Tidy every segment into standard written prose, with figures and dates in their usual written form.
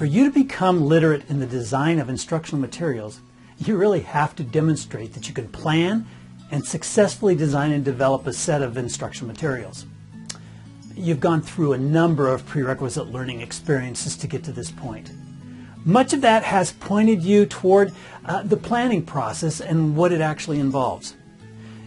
For you to become literate in the design of instructional materials, you really have to demonstrate that you can plan and successfully design and develop a set of instructional materials. You've gone through a number of prerequisite learning experiences to get to this point. Much of that has pointed you toward the planning process and what it actually involves.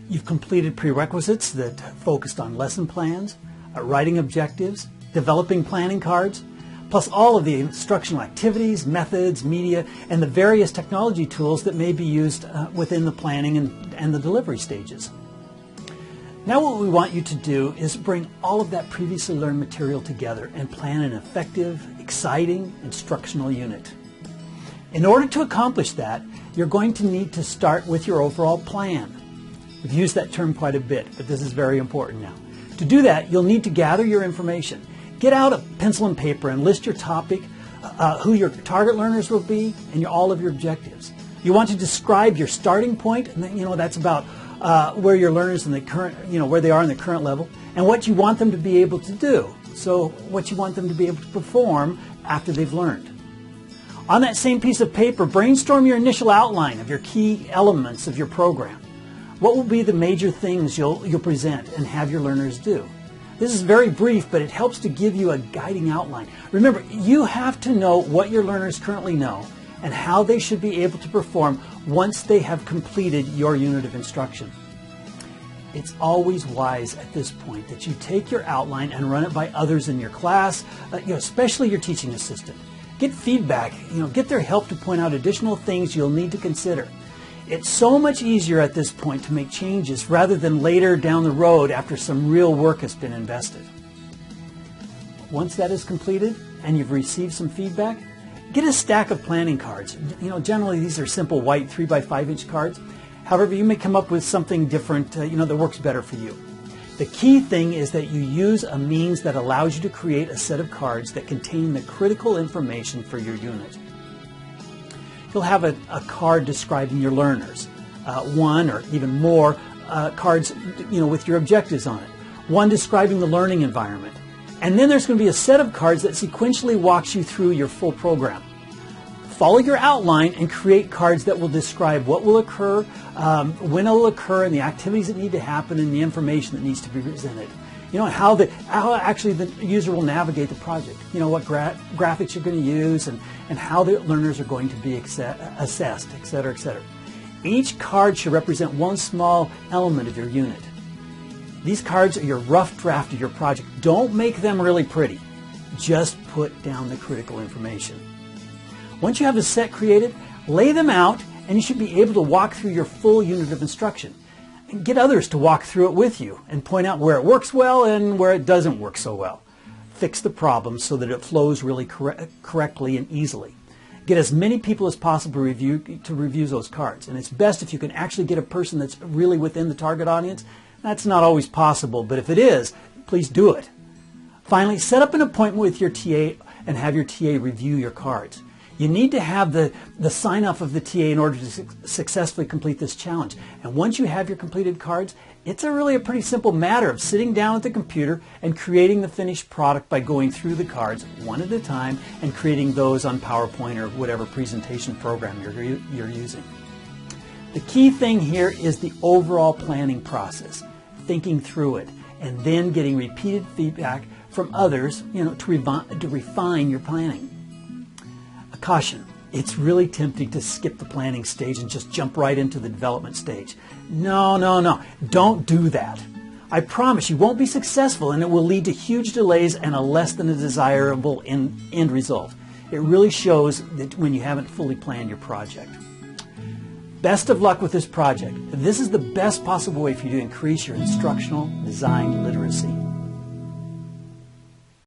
You've completed prerequisites that focused on lesson plans, writing objectives, developing planning cards, plus all of the instructional activities, methods, media, and the various technology tools that may be used within the planning and the delivery stages. Now what we want you to do is bring all of that previously learned material together and plan an effective, exciting instructional unit. In order to accomplish that, you're going to need to start with your overall plan. We've used that term quite a bit, but this is very important now. To do that, you'll need to gather your information. Get out a pencil and paper and list your topic, who your target learners will be, and all of your objectives. You want to describe your starting point, and that's about where your learners in the current, where they are in the current level, and what you want them to be able to do. So what you want them to be able to perform after they've learned. On that same piece of paper, brainstorm your initial outline of your key elements of your program. What will be the major things you'll present and have your learners do? This is very brief, but it helps to give you a guiding outline. Remember, you have to know what your learners currently know and how they should be able to perform once they have completed your unit of instruction. It's always wise at this point that you take your outline and run it by others in your class, especially your teaching assistant. Get feedback, get their help to point out additional things you'll need to consider. It's so much easier at this point to make changes rather than later down the road after some real work has been invested. Once that is completed and you've received some feedback, get a stack of planning cards. Generally these are simple white 3x5 inch cards. However, you may come up with something different that works better for you. The key thing is that you use a means that allows you to create a set of cards that contain the critical information for your unit. You'll have a card describing your learners, one or even more cards with your objectives on it, one describing the learning environment, and then there's going to be a set of cards that sequentially walks you through your full program. Follow your outline and create cards that will describe what will occur, when it will occur, and the activities that need to happen and the information that needs to be presented. How actually the user will navigate the project. What graphics you're going to use and how the learners are going to be assessed, etc., etc. Each card should represent one small element of your unit. These cards are your rough draft of your project. Don't make them really pretty. Just put down the critical information. Once you have the set created, lay them out and you should be able to walk through your full unit of instruction. And get others to walk through it with you and point out where it works well and where it doesn't work so well. Fix the problem so that it flows really correctly and easily. Get as many people as possible to review those cards. And it's best if you can actually get a person that's really within the target audience. That's not always possible, but if it is, please do it. Finally, set up an appointment with your TA and have your TA review your cards. You need to have the sign-off of the TA in order to successfully complete this challenge. And once you have your completed cards, it's really a pretty simple matter of sitting down at the computer and creating the finished product by going through the cards one at a time and creating those on PowerPoint or whatever presentation program you're using. The key thing here is the overall planning process, thinking through it, and then getting repeated feedback from others to refine your planning. Caution, it's really tempting to skip the planning stage and just jump right into the development stage. No, don't do that. I promise you won't be successful and it will lead to huge delays and a less than a desirable end result. It really shows that when you haven't fully planned your project. Best of luck with this project. This is the best possible way for you to increase your instructional design literacy.